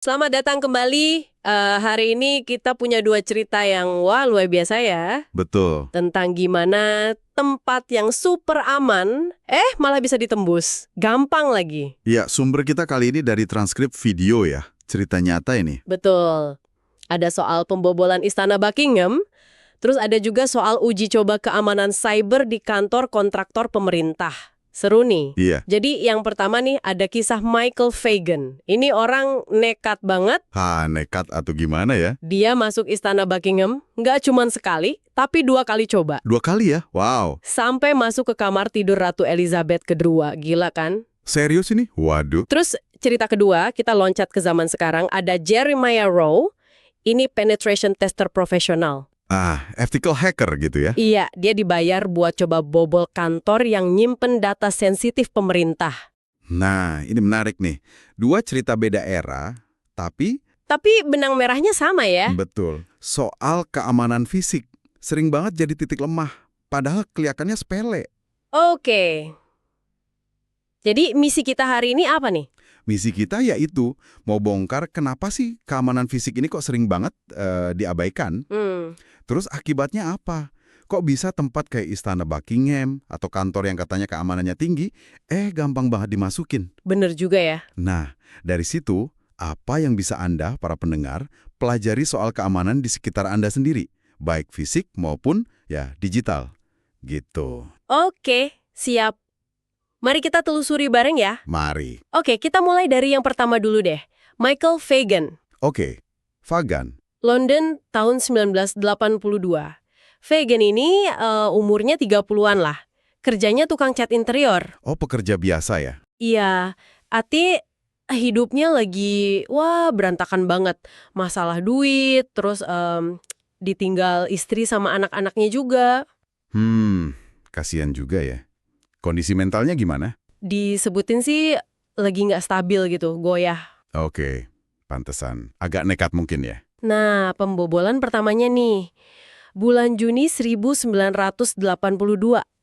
Selamat datang kembali. Hari ini kita punya dua cerita yang wah luar biasa ya. Betul. Tentang gimana tempat yang super aman, malah bisa ditembus. Gampang lagi. Ya, sumber kita kali ini dari transkrip video ya. Cerita nyata ini. Betul. Ada soal pembobolan Istana Buckingham, terus ada juga soal uji coba keamanan cyber di kantor kontraktor pemerintah. Seru nih. Iya. Jadi yang pertama nih ada kisah Michael Fagan. Ini orang nekat banget. Nekat atau gimana ya? Dia masuk Istana Buckingham, nggak cuma sekali, tapi 2 kali coba. 2 kali ya? Wow. Sampai masuk ke kamar tidur Ratu Elizabeth kedua. Gila kan? Serius ini? Waduh. Terus cerita kedua, kita loncat ke zaman sekarang, ada Jeremiah Rowe. Ini penetration tester profesional. Ethical hacker gitu ya? Iya, dia dibayar buat coba bobol kantor yang nyimpen data sensitif pemerintah. Nah, ini menarik nih. 2 cerita beda era, tapi Tapi benang merahnya sama ya? betul. Soal keamanan fisik. Sering banget jadi titik lemah. Padahal kelihatannya sepele. Oke. Jadi misi kita hari ini apa nih? Misi kita yaitu mau bongkar kenapa sih keamanan fisik ini kok sering banget diabaikan. Terus akibatnya apa? Kok bisa tempat kayak Istana Buckingham atau kantor yang katanya keamanannya tinggi, gampang banget dimasukin. Bener juga ya. Nah, dari situ, apa yang bisa Anda, para pendengar, pelajari soal keamanan di sekitar Anda sendiri, baik fisik maupun ya digital. Gitu. Oke, siap. Mari kita telusuri bareng ya. Mari. Oke, kita mulai dari yang pertama dulu deh. Michael Fagan, Oke, Fagan. London tahun 1982. Fagan ini umurnya 30-an lah. Kerjanya tukang cat interior. Oh, pekerja biasa ya? Iya, Ati hidupnya lagi, berantakan banget. Masalah duit, terus ditinggal istri sama anak-anaknya juga. Kasihan juga ya. Kondisi mentalnya gimana? Disebutin sih lagi nggak stabil gitu, goyah. Oke, pantesan. Agak nekat mungkin ya? Nah, pembobolan pertamanya nih. Bulan Juni 1982.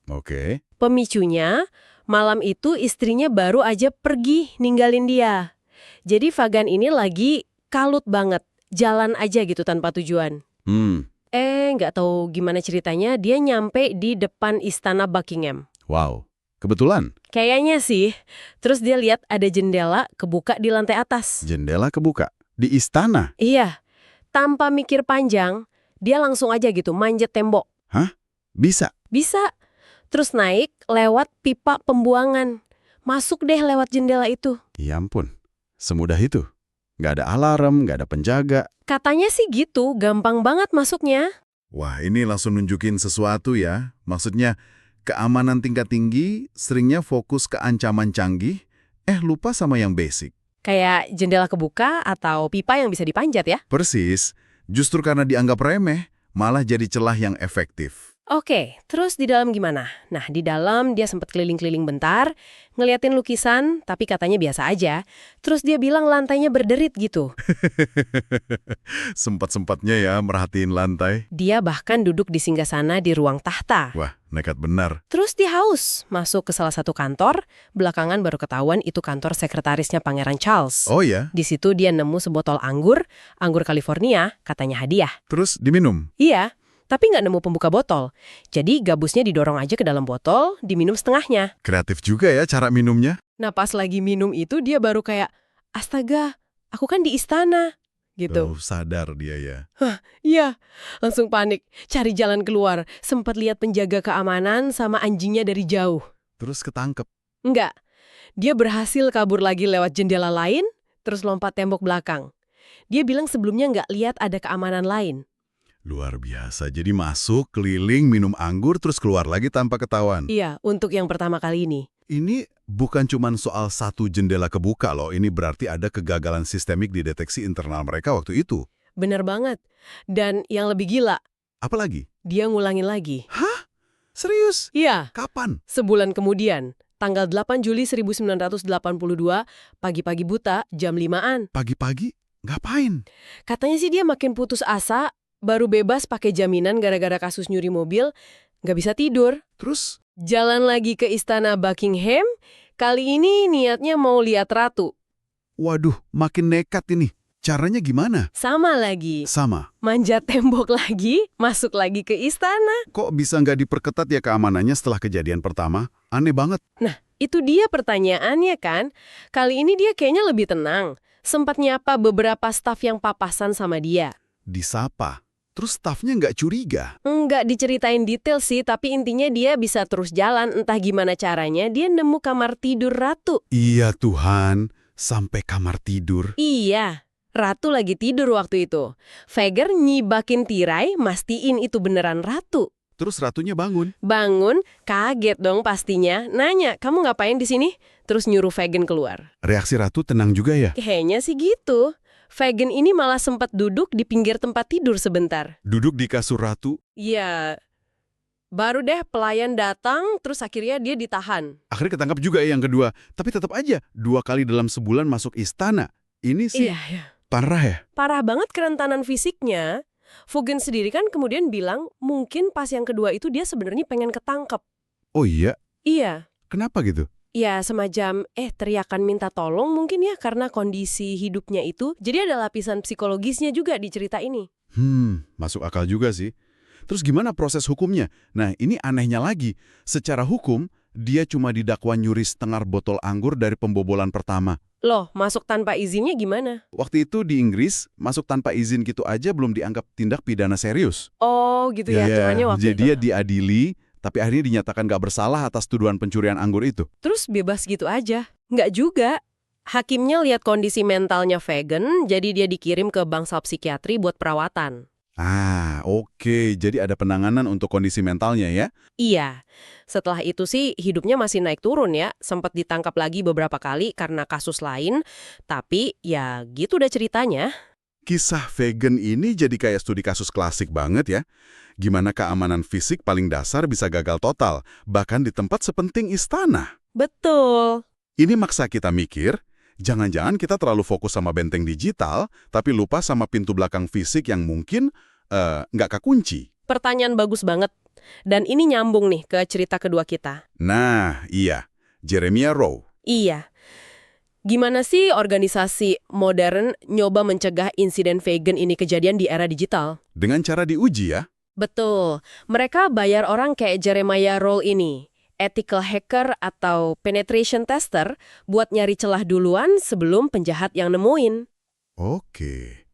Oke. Pemicunya, malam itu istrinya baru aja pergi ninggalin dia. Jadi Fagan ini lagi kalut banget, jalan aja gitu tanpa tujuan. Nggak tahu gimana ceritanya, dia nyampe di depan Istana Buckingham. Wow, kebetulan. Kayaknya sih. Terus dia lihat ada jendela kebuka di lantai atas. Jendela kebuka? Di istana? Iya. Tanpa mikir panjang, dia langsung aja gitu manjat tembok. Hah? Bisa? Bisa. Terus naik lewat pipa pembuangan. Masuk deh lewat jendela itu. Ya ampun, semudah itu? Nggak ada alarm, nggak ada penjaga. Katanya sih gitu, gampang banget masuknya. Wah, ini langsung nunjukin sesuatu ya. Maksudnya, keamanan tingkat tinggi seringnya fokus ke ancaman canggih, lupa sama yang basic. Kayak jendela kebuka atau pipa yang bisa dipanjat ya. Persis, justru karena dianggap remeh, malah jadi celah yang efektif. Oke, terus di dalam gimana? Nah, di dalam dia sempat keliling-keliling bentar, ngeliatin lukisan, tapi katanya biasa aja. Terus dia bilang lantainya berderit gitu. Sempat-sempatnya ya merhatiin lantai. Dia bahkan duduk di singgasana di ruang tahta. Wah, nekat benar. Terus dia haus, masuk ke salah satu kantor, belakangan baru ketahuan itu kantor sekretarisnya Pangeran Charles. Oh ya? Di situ dia nemu sebotol anggur California, katanya hadiah. Terus diminum? Iya. Tapi nggak nemu pembuka botol. Jadi gabusnya didorong aja ke dalam botol, diminum setengahnya. Kreatif juga ya cara minumnya. Nah pas lagi minum itu dia baru kayak, astaga, aku kan di istana. Gitu. Oh, sadar dia ya. Iya, langsung panik. Cari jalan keluar. Sempat lihat penjaga keamanan sama anjingnya dari jauh. Terus ketangkep. Enggak. Dia berhasil kabur lagi lewat jendela lain, terus lompat tembok belakang. Dia bilang sebelumnya nggak lihat ada keamanan lain. Luar biasa. Jadi masuk, keliling, minum anggur, terus keluar lagi tanpa ketahuan. Iya, untuk yang pertama kali ini. Ini bukan cuma soal satu jendela kebuka loh. Ini berarti ada kegagalan sistemik di deteksi internal mereka waktu itu. Bener banget. Dan yang lebih gila, Apalagi? dia ngulangin lagi. Hah? Serius? Iya, Kapan? sebulan kemudian. Tanggal 8 Juli 1982, pagi-pagi buta, jam 5-an. Pagi-pagi? Ngapain? Katanya sih dia makin putus asa, baru bebas pakai jaminan gara-gara kasus nyuri mobil, nggak bisa tidur. Terus? Jalan lagi ke Istana Buckingham, kali ini niatnya mau lihat ratu. Waduh, makin nekat ini. Caranya gimana? Sama lagi. Sama. Manjat tembok lagi, masuk lagi ke istana. Kok bisa nggak diperketat ya keamanannya setelah kejadian pertama? Aneh banget. Nah, itu dia pertanyaannya kan. Kali ini dia kayaknya lebih tenang. Sempat nyapa beberapa staf yang papasan sama dia. Disapa. Terus stafnya nggak curiga? Nggak diceritain detail sih, tapi intinya dia bisa terus jalan. Entah gimana caranya, dia nemu kamar tidur Ratu. Iya Tuhan, sampai kamar tidur. Iya. Ratu lagi tidur waktu itu. Veger nyibakin tirai, mastiin itu beneran Ratu. Terus ratunya bangun. Bangun, kaget dong pastinya. Nanya, kamu ngapain di sini? Terus nyuruh Vegan keluar. Reaksi ratu tenang juga ya? Kayaknya sih gitu. Vegan ini malah sempat duduk di pinggir tempat tidur sebentar. Duduk di kasur ratu. Iya. Baru deh pelayan datang, terus akhirnya dia ditahan. Akhirnya ketangkap juga ya yang kedua. Tapi tetap aja, 2 kali dalam sebulan masuk istana. Ini sih Iya. parah ya? Parah banget kerentanan fisiknya. Fugen sendiri kan kemudian bilang mungkin pas yang kedua itu dia sebenarnya pengen ketangkep. Oh iya? Iya. Kenapa gitu? Ya semacam teriakan minta tolong mungkin ya karena kondisi hidupnya itu. Jadi ada lapisan psikologisnya juga di cerita ini. Masuk akal juga sih. Terus gimana proses hukumnya? Nah ini anehnya lagi. Secara hukum, dia cuma didakwa nyuri setengah botol anggur dari pembobolan pertama. Loh, masuk tanpa izinnya gimana? Waktu itu di Inggris, masuk tanpa izin gitu aja belum dianggap tindak pidana serius. Oh gitu ya, aturannya waktu Jadi itu. dia diadili, tapi akhirnya dinyatakan gak bersalah atas tuduhan pencurian anggur itu. Terus bebas gitu aja? Nggak juga. Hakimnya lihat kondisi mentalnya Vegan, jadi dia dikirim ke bangsal psikiatri buat perawatan. Oke. Jadi ada penanganan untuk kondisi mentalnya ya? Iya. Setelah itu sih hidupnya masih naik turun ya. Sempat ditangkap lagi beberapa kali karena kasus lain. Tapi ya gitu udah ceritanya. Kisah Vegan ini jadi kayak studi kasus klasik banget ya. Gimana keamanan fisik paling dasar bisa gagal total, bahkan di tempat sepenting istana. Betul. Ini maksa kita mikir, jangan-jangan kita terlalu fokus sama benteng digital, tapi lupa sama pintu belakang fisik yang mungkin nggak kekunci. Pertanyaan bagus banget. Dan ini nyambung nih ke cerita kedua kita. Nah, iya. Jeremiah Rowe. Iya. Gimana sih organisasi modern nyoba mencegah insiden Vegan ini kejadian di era digital? Dengan cara diuji ya. Betul. Mereka bayar orang kayak Jeremiah Rowe ini, ethical hacker atau penetration tester, buat nyari celah duluan sebelum penjahat yang nemuin. Oke.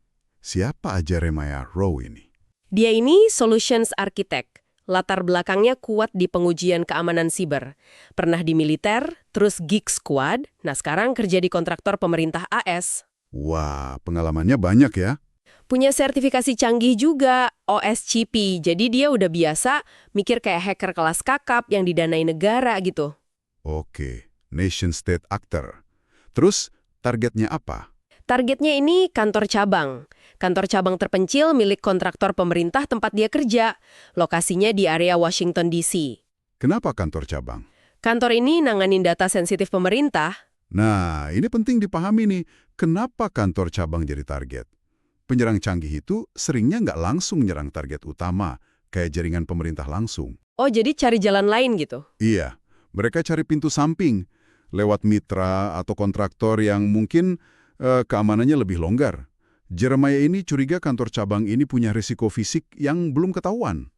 Siapa Jeremiah Rowe ini? Dia ini solutions architect. Latar belakangnya kuat di pengujian keamanan siber. Pernah di militer, terus Geek Squad, nah sekarang kerja di kontraktor pemerintah AS. Wah, pengalamannya banyak ya. Punya sertifikasi canggih juga, OSCP, jadi dia udah biasa mikir kayak hacker kelas kakap yang didanai negara gitu. Oke, nation state actor. Terus, targetnya apa? Targetnya ini kantor cabang. Kantor cabang terpencil milik kontraktor pemerintah tempat dia kerja. Lokasinya di area Washington DC. Kenapa kantor cabang? Kantor ini nanganin data sensitif pemerintah. Nah, ini penting dipahami nih. Kenapa kantor cabang jadi target? Penyerang canggih itu seringnya nggak langsung nyerang target utama, kayak jaringan pemerintah langsung. Oh, jadi cari jalan lain gitu? Iya, mereka cari pintu samping, lewat mitra atau kontraktor yang mungkin keamanannya lebih longgar. Jeremiah ini curiga kantor cabang ini punya risiko fisik yang belum ketahuan.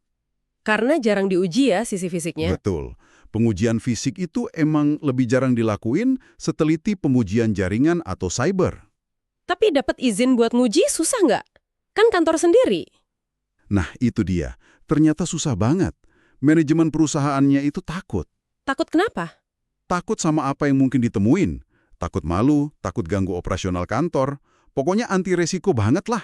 Karena jarang diuji ya sisi fisiknya. Betul. Pengujian fisik itu emang lebih jarang dilakuin seteliti pengujian jaringan atau cyber. Tapi dapat izin buat nguji susah nggak? Kan kantor sendiri. Nah, itu dia. Ternyata susah banget. Manajemen perusahaannya itu takut. Takut kenapa? Takut sama apa yang mungkin ditemuin. Takut malu, takut ganggu operasional kantor. Pokoknya anti resiko banget lah.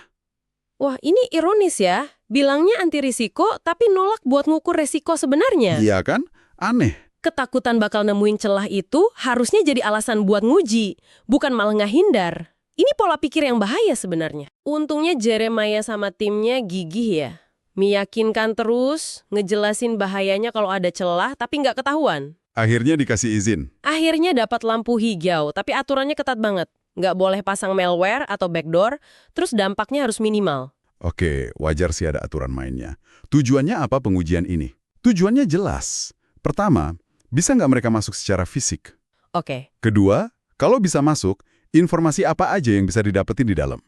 Wah, ini ironis ya. Bilangnya anti risiko, tapi nolak buat ngukur resiko sebenarnya. Iya kan? Aneh. Ketakutan bakal nemuin celah itu harusnya jadi alasan buat nguji, bukan malah ngahindar. Ini pola pikir yang bahaya sebenarnya. Untungnya Jeremiah sama timnya gigih ya. Meyakinkan terus, ngejelasin bahayanya kalau ada celah, tapi nggak ketahuan. Akhirnya dikasih izin. Akhirnya dapat lampu hijau, tapi aturannya ketat banget. Nggak boleh pasang malware atau backdoor, terus dampaknya harus minimal. Oke, wajar sih ada aturan mainnya. Tujuannya apa pengujian ini? Tujuannya jelas. Pertama, bisa nggak mereka masuk secara fisik? Oke. Kedua, kalau bisa masuk, informasi apa aja yang bisa didapetin di dalam?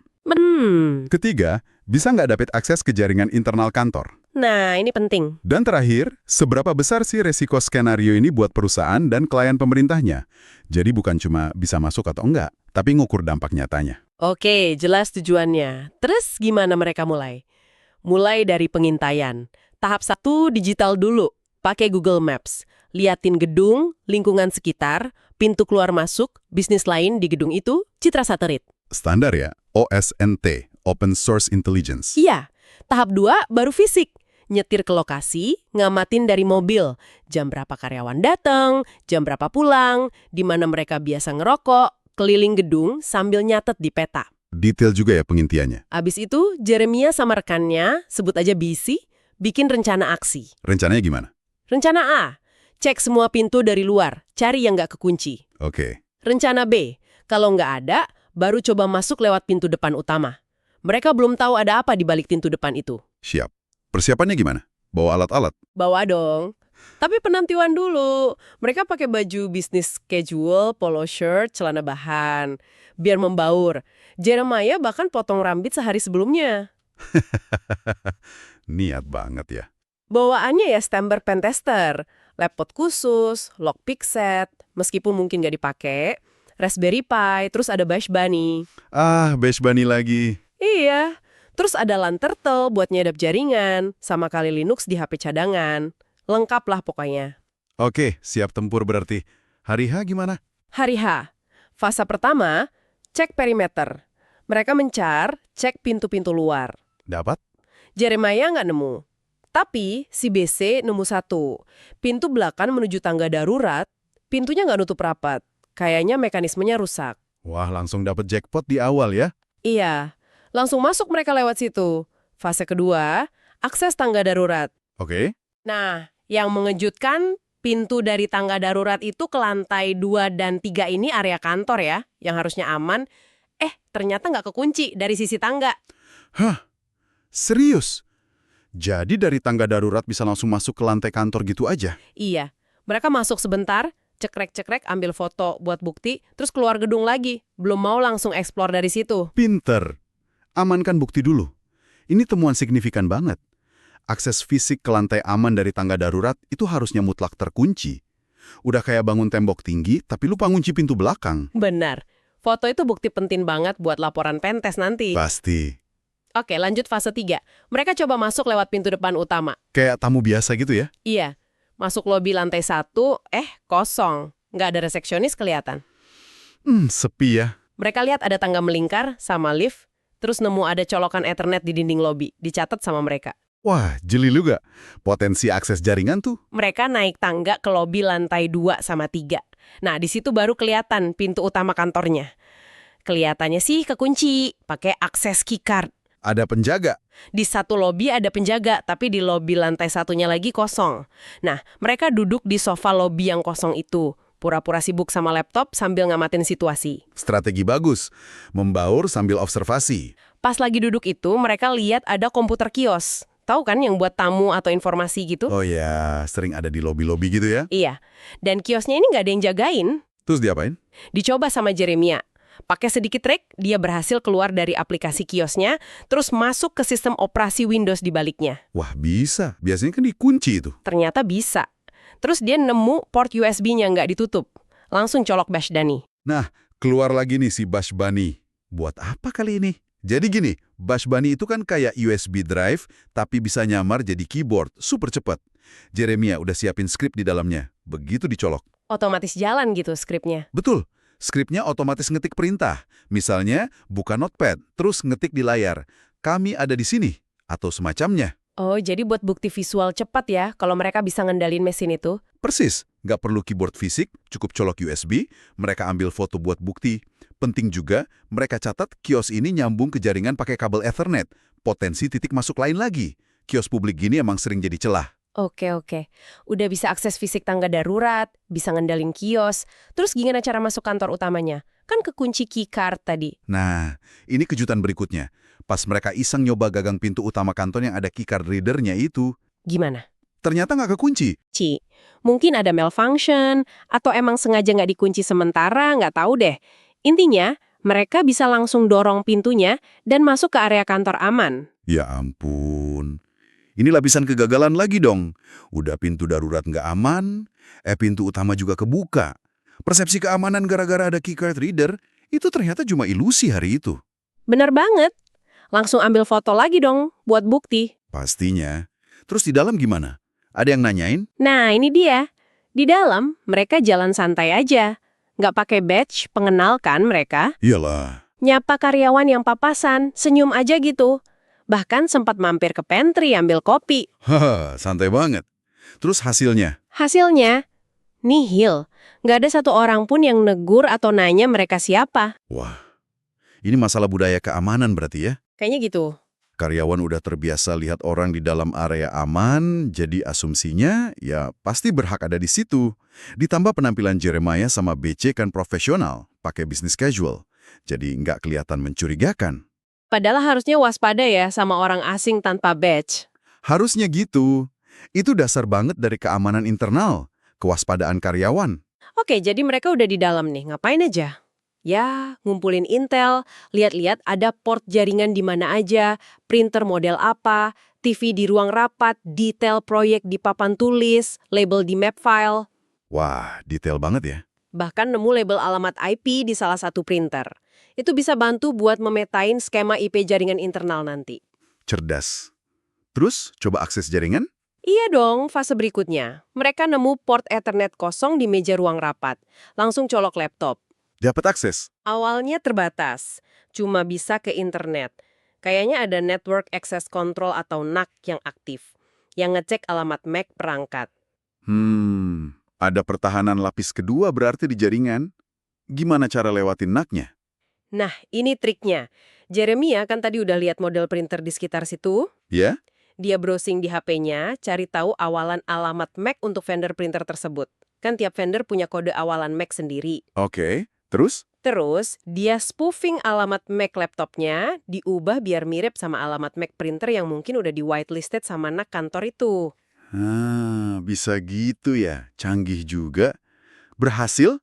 Ketiga, bisa nggak dapat akses ke jaringan internal kantor? Nah, ini penting. Dan terakhir, seberapa besar sih resiko skenario ini buat perusahaan dan klien pemerintahnya? Jadi bukan cuma bisa masuk atau enggak, tapi ngukur dampak nyatanya. Oke, jelas tujuannya. Terus gimana mereka mulai? Mulai dari pengintaian. Tahap 1, digital dulu. Pakai Google Maps. Liatin gedung, lingkungan sekitar, pintu keluar masuk, bisnis lain di gedung itu, citra satelit. Standar ya, OSNT, Open Source Intelligence. Iya. Tahap 2, baru fisik. Nyetir ke lokasi, ngamatin dari mobil. Jam berapa karyawan datang, jam berapa pulang, di mana mereka biasa ngerokok, keliling gedung sambil nyatet di peta. Detail juga ya pengintiannya. Abis itu, Jeremia sama rekannya, sebut aja BC, bikin rencana aksi. Rencananya gimana? Rencana A, cek semua pintu dari luar, cari yang nggak kekunci. Oke. Rencana B, kalau nggak ada, baru coba masuk lewat pintu depan utama. Mereka belum tahu ada apa di balik pintu depan itu. Siap. Persiapannya gimana? Bawa alat-alat? Bawa dong. Tapi penantian dulu. Mereka pakai baju bisnis casual, polo shirt, celana bahan. Biar membaur. Jeremiah bahkan potong rambut sehari sebelumnya. Niat banget ya. Bawaannya ya standar pentester. Laptop khusus, lockpick set, meskipun mungkin nggak dipakai. Raspberry Pi, terus ada Bash Bunny. Bash Bunny lagi. Iya. Terus ada LAN Turtle buat nyedap jaringan, sama kali Linux di HP cadangan. Lengkap lah pokoknya. Oke, siap tempur berarti. Hari H gimana? Hari H. Fase pertama, cek perimeter. Mereka mencar, cek pintu-pintu luar. Dapat? Jeremiah nggak nemu. Tapi si BC nemu satu. Pintu belakang menuju tangga darurat, pintunya nggak nutup rapat. Kayaknya mekanismenya rusak. Wah, langsung dapat jackpot di awal ya. Iya. Langsung masuk mereka lewat situ. Fase kedua, akses tangga darurat. Oke. Nah, yang mengejutkan, pintu dari tangga darurat itu ke lantai 2 dan 3 ini area kantor ya, yang harusnya aman. Ternyata nggak kekunci dari sisi tangga. Hah? Serius? Jadi dari tangga darurat bisa langsung masuk ke lantai kantor gitu aja? Iya, mereka masuk sebentar, cekrek-cekrek, ambil foto buat bukti, terus keluar gedung lagi. Belum mau langsung eksplor dari situ. Pinter. Amankan bukti dulu. Ini temuan signifikan banget. Akses fisik ke lantai aman dari tangga darurat itu harusnya mutlak terkunci. Udah kayak bangun tembok tinggi, tapi lupa ngunci pintu belakang. Benar. Foto itu bukti penting banget buat laporan pentes nanti. Pasti. Oke, lanjut fase 3. Mereka coba masuk lewat pintu depan utama. Kayak tamu biasa gitu ya? Iya. Masuk lobi lantai 1, kosong. Nggak ada resepsionis kelihatan. Sepi ya. Mereka lihat ada tangga melingkar sama lift, terus nemu ada colokan Ethernet di dinding lobi, dicatat sama mereka. Wah, jeli juga. Potensi akses jaringan tuh. Mereka naik tangga ke lobi lantai 2 sama 3. Nah, di situ baru kelihatan pintu utama kantornya. Kelihatannya sih kekunci, pakai akses keycard. Ada penjaga. Di satu lobi ada penjaga, tapi di lobi lantai satunya lagi kosong. Nah, mereka duduk di sofa lobi yang kosong itu. Pura-pura sibuk sama laptop sambil ngamatin situasi. Strategi bagus. Membaur sambil observasi. Pas lagi duduk itu, mereka lihat ada komputer kios. Tahu kan yang buat tamu atau informasi gitu? Oh ya, sering ada di lobi-lobi gitu ya? Iya. Dan kiosnya ini nggak ada yang jagain. Terus diapain? Dicoba sama Jeremia. Pakai sedikit trik, dia berhasil keluar dari aplikasi kiosnya, terus masuk ke sistem operasi Windows di baliknya. Wah, bisa. Biasanya kan dikunci itu. Ternyata bisa. Terus dia nemu port USB-nya nggak ditutup. Langsung colok Bash Bunny. Nah, keluar lagi nih si Bash Bunny. Buat apa kali ini? Jadi gini, Bash Bunny itu kan kayak USB drive, tapi bisa nyamar jadi keyboard, super cepat. Jeremia udah siapin skrip di dalamnya. Begitu dicolok. Otomatis jalan gitu skripnya. Betul. Skripnya otomatis ngetik perintah. Misalnya, buka notepad, terus ngetik di layar. Kami ada di sini. Atau semacamnya. Oh, jadi buat bukti visual cepat ya, kalau mereka bisa ngendalin mesin itu. Persis. Nggak perlu keyboard fisik, cukup colok USB, mereka ambil foto buat bukti. Penting juga, mereka catat kios ini nyambung ke jaringan pakai kabel Ethernet. Potensi titik masuk lain lagi. Kios publik gini emang sering jadi celah. Oke. Udah bisa akses fisik tangga darurat, bisa ngendalin kios. Terus gimana cara masuk kantor utamanya? Kan kekunci keycard tadi. Nah, ini kejutan berikutnya. Pas mereka iseng nyoba gagang pintu utama kantor yang ada keycard readernya itu. Gimana? Ternyata nggak kekunci. Mungkin ada malfunction, atau emang sengaja nggak dikunci sementara, nggak tahu deh. Intinya, Mereka bisa langsung dorong pintunya dan masuk ke area kantor aman. Ya ampun. Ini lapisan kegagalan lagi dong. Udah pintu darurat nggak aman, pintu utama juga kebuka. Persepsi keamanan gara-gara ada keycard reader, itu ternyata cuma ilusi hari itu. Bener banget. Langsung ambil foto lagi dong, buat bukti. Pastinya. Terus di dalam gimana? Ada yang nanyain? Nah, ini dia. Di dalam, mereka jalan santai aja. Nggak pakai badge, pengenal kan mereka. Iyalah. Nyapa karyawan yang papasan, senyum aja gitu. Bahkan sempat mampir ke pantry ambil kopi. Haha, santai banget. Terus hasilnya? Hasilnya, nihil. Nggak ada satu orang pun yang negur atau nanya mereka siapa. Wah, ini masalah budaya keamanan berarti ya? Kayaknya gitu. Karyawan udah terbiasa lihat orang di dalam area aman, jadi asumsinya ya pasti berhak ada di situ. Ditambah penampilan Jeremiah sama BC kan profesional, pakai business casual. Jadi nggak kelihatan mencurigakan. Padahal harusnya waspada ya sama orang asing tanpa badge. Harusnya gitu. Itu dasar banget dari keamanan internal, kewaspadaan karyawan. Oke, jadi mereka udah di dalam nih, ngapain aja? Ya, ngumpulin intel, lihat-lihat ada port jaringan di mana aja, printer model apa, TV di ruang rapat, detail proyek di papan tulis, label di map file. Wah, detail banget ya. Bahkan nemu label alamat IP di salah satu printer. Itu bisa bantu buat memetain skema IP jaringan internal nanti. Cerdas. Terus, coba akses jaringan? Iya dong, fase berikutnya. Mereka nemu port Ethernet kosong di meja ruang rapat. Langsung colok laptop. Dapat akses? Awalnya terbatas, cuma bisa ke internet. Kayaknya ada Network Access Control atau NAC yang aktif, yang ngecek alamat MAC perangkat. Ada pertahanan lapis kedua berarti di jaringan. Gimana cara lewatin NAC-nya? Nah, ini triknya. Jeremiah kan tadi udah lihat model printer di sekitar situ. Ya? Dia browsing di HP-nya, cari tahu awalan alamat MAC untuk vendor printer tersebut. Kan tiap vendor punya kode awalan MAC sendiri. Oke. Terus? Terus, dia spoofing alamat MAC laptopnya, diubah biar mirip sama alamat MAC printer yang mungkin udah di whitelisted sama NAC kantor itu. Bisa gitu ya. Canggih juga. Berhasil?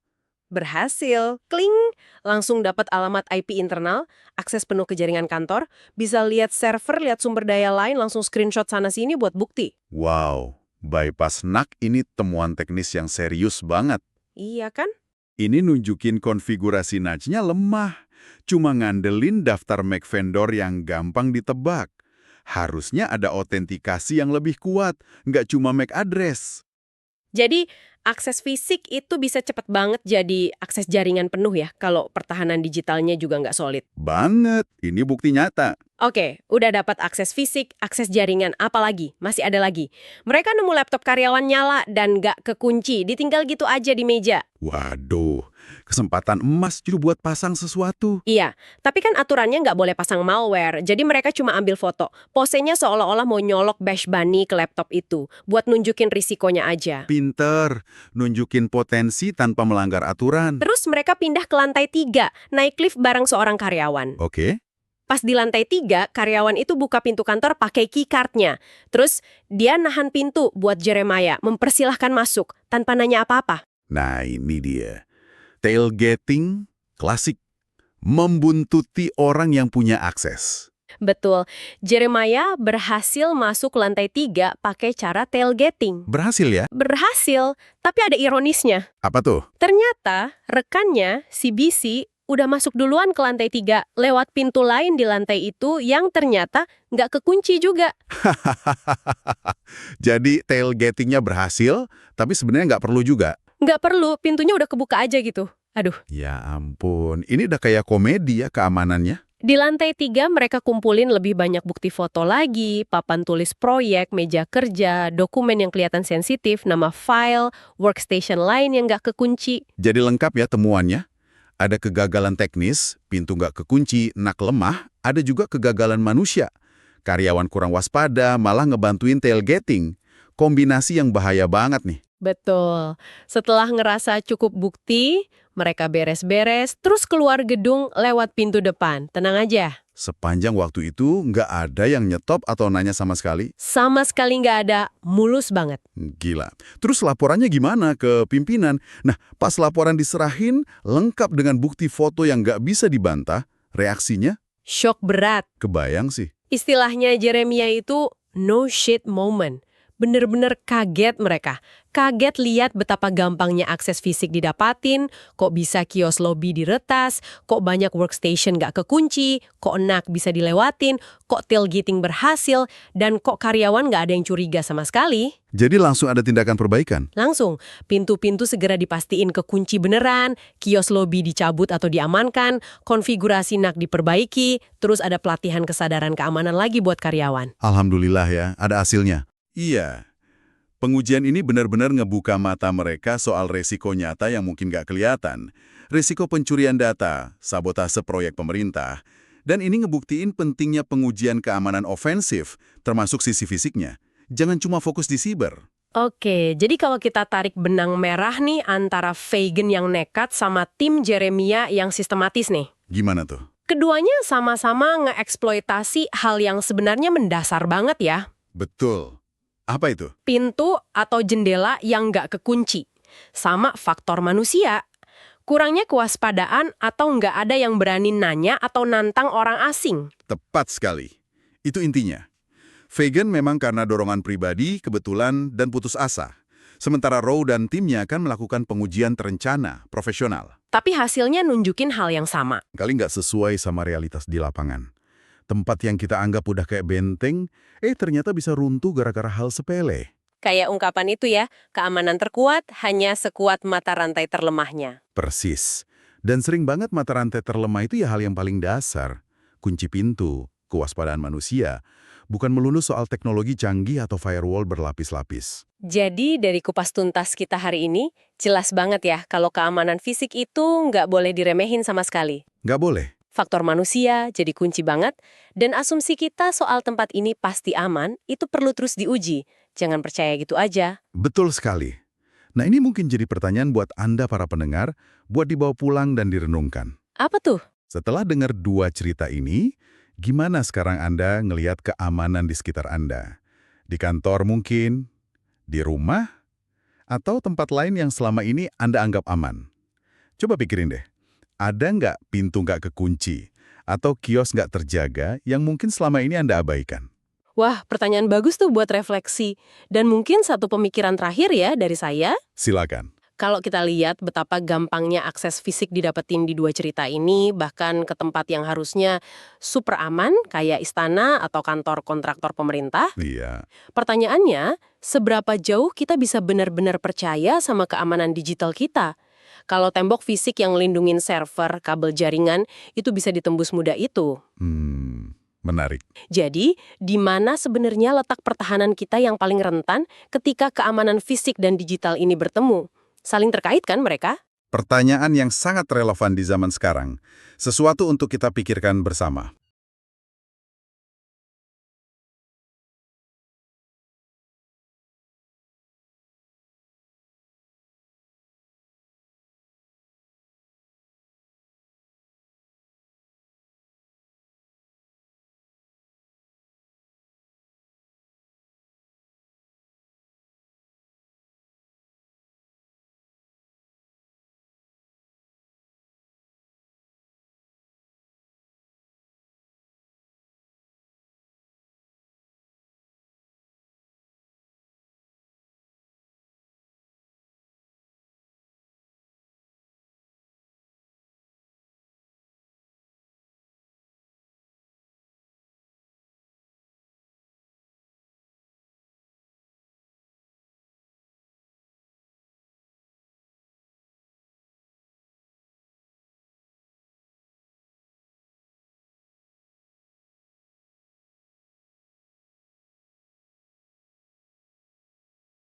Berhasil, kling! Langsung dapat alamat IP internal, akses penuh ke jaringan kantor, bisa lihat server, lihat sumber daya lain, langsung screenshot sana-sini buat bukti. Wow, bypass NAC ini temuan teknis yang serius banget. Iya kan? Ini nunjukin konfigurasi NAC-nya lemah. Cuma ngandelin daftar MAC vendor yang gampang ditebak. Harusnya ada autentikasi yang lebih kuat, nggak cuma MAC address. Jadi, akses fisik itu bisa cepat banget jadi akses jaringan penuh ya, kalau pertahanan digitalnya juga nggak solid. Banget, ini bukti nyata. Oke, udah dapat akses fisik, akses jaringan, apa lagi? Masih ada lagi. Mereka nemu laptop karyawan nyala dan nggak kekunci, ditinggal gitu aja di meja. Waduh, kesempatan emas justru buat pasang sesuatu. Iya, tapi kan aturannya nggak boleh pasang malware, jadi mereka cuma ambil foto. Posenya seolah-olah mau nyolok Bash Bunny ke laptop itu, buat nunjukin risikonya aja. Pinter, nunjukin potensi tanpa melanggar aturan. Terus mereka pindah ke lantai 3, naik lift bareng seorang karyawan. Oke. Pas di lantai 3, karyawan itu buka pintu kantor pakai keycard-nya. Terus dia nahan pintu buat Jeremiah, mempersilahkan masuk, tanpa nanya apa-apa. Nah ini dia. Tailgating klasik. Membuntuti orang yang punya akses. Betul, Jeremiah berhasil masuk lantai 3 pakai cara tailgating. Berhasil ya? Berhasil, tapi ada ironisnya. Apa tuh? Ternyata rekannya, si BC, udah masuk duluan ke lantai 3 lewat pintu lain di lantai itu yang ternyata nggak kekunci juga. Jadi tailgatingnya berhasil, tapi sebenarnya nggak perlu juga. Nggak perlu, pintunya udah kebuka aja gitu. Aduh. Ya ampun, ini udah kayak komedi ya keamanannya. Di lantai 3 mereka kumpulin lebih banyak bukti foto lagi, papan tulis proyek, meja kerja, dokumen yang kelihatan sensitif, nama file, workstation lain yang nggak kekunci. Jadi lengkap ya temuannya. Ada kegagalan teknis, pintu nggak kekunci, NAC lemah, ada juga kegagalan manusia. Karyawan kurang waspada, malah ngebantuin tailgating. Kombinasi yang bahaya banget nih. Betul. Setelah ngerasa cukup bukti, mereka beres-beres, terus keluar gedung lewat pintu depan. Tenang aja. Sepanjang waktu itu nggak ada yang nyetop atau nanya sama sekali? Sama sekali nggak ada, mulus banget. Gila. Terus laporannya gimana ke pimpinan? Nah, pas laporan diserahin, lengkap dengan bukti foto yang nggak bisa dibantah, reaksinya? Shock berat. Kebayang sih. Istilahnya Jeremia itu no shit moment. Bener-bener kaget mereka. Kaget lihat betapa gampangnya akses fisik didapatin, kok bisa kios lobi diretas, kok banyak workstation nggak kekunci, kok NAK bisa dilewatin, kok tailgating berhasil, dan kok karyawan nggak ada yang curiga sama sekali. Jadi langsung ada tindakan perbaikan? Langsung, pintu-pintu segera dipastiin kekunci beneran, kios lobi dicabut atau diamankan, konfigurasi NAK diperbaiki, terus ada pelatihan kesadaran keamanan lagi buat karyawan. Alhamdulillah ya, ada hasilnya. Iya. Pengujian ini benar-benar ngebuka mata mereka soal resiko nyata yang mungkin nggak kelihatan. Resiko pencurian data, sabotase proyek pemerintah. Dan ini ngebuktiin pentingnya pengujian keamanan ofensif, termasuk sisi fisiknya. Jangan cuma fokus di siber. Oke, jadi kalau kita tarik benang merah nih antara Fagan yang nekat sama tim Jeremia yang sistematis nih. Gimana tuh? Keduanya sama-sama ngeeksploitasi hal yang sebenarnya mendasar banget ya. Betul. Apa itu? Pintu atau jendela yang nggak kekunci. Sama faktor manusia. Kurangnya kewaspadaan atau nggak ada yang berani nanya atau nantang orang asing. Tepat sekali. Itu intinya. Fagan memang karena dorongan pribadi, kebetulan, dan putus asa. Sementara Rowe dan timnya akan melakukan pengujian terencana, profesional. Tapi hasilnya nunjukin hal yang sama. Kali nggak sesuai sama realitas di lapangan. Tempat yang kita anggap udah kayak benteng, ternyata bisa runtuh gara-gara hal sepele. Kayak ungkapan itu ya, keamanan terkuat hanya sekuat mata rantai terlemahnya. Persis. Dan sering banget mata rantai terlemah itu ya hal yang paling dasar. Kunci pintu, kewaspadaan manusia, bukan melulu soal teknologi canggih atau firewall berlapis-lapis. Jadi dari kupas tuntas kita hari ini, jelas banget ya kalau keamanan fisik itu nggak boleh diremehin sama sekali. Nggak boleh. Faktor manusia jadi kunci banget, dan asumsi kita soal tempat ini pasti aman, itu perlu terus diuji. Jangan percaya gitu aja. Betul sekali. Nah ini mungkin jadi pertanyaan buat Anda para pendengar, buat dibawa pulang dan direnungkan. Apa tuh? Setelah dengar dua cerita ini, gimana sekarang Anda ngelihat keamanan di sekitar Anda? Di kantor mungkin, di rumah, atau tempat lain yang selama ini Anda anggap aman? Coba pikirin deh. Ada nggak pintu nggak kekunci atau kios nggak terjaga yang mungkin selama ini Anda abaikan? Wah, pertanyaan bagus tuh buat refleksi. Dan mungkin satu pemikiran terakhir ya dari saya. Silakan. Kalau kita lihat betapa gampangnya akses fisik didapetin di dua cerita ini, bahkan ke tempat yang harusnya super aman, kayak istana atau kantor kontraktor pemerintah. Iya. Pertanyaannya, seberapa jauh kita bisa benar-benar percaya sama keamanan digital kita? Kalau tembok fisik yang ngelindungin server, kabel jaringan, itu bisa ditembus mudah itu. Menarik. Jadi, di mana sebenarnya letak pertahanan kita yang paling rentan ketika keamanan fisik dan digital ini bertemu? Saling terkait kan mereka? Pertanyaan yang sangat relevan di zaman sekarang. Sesuatu untuk kita pikirkan bersama.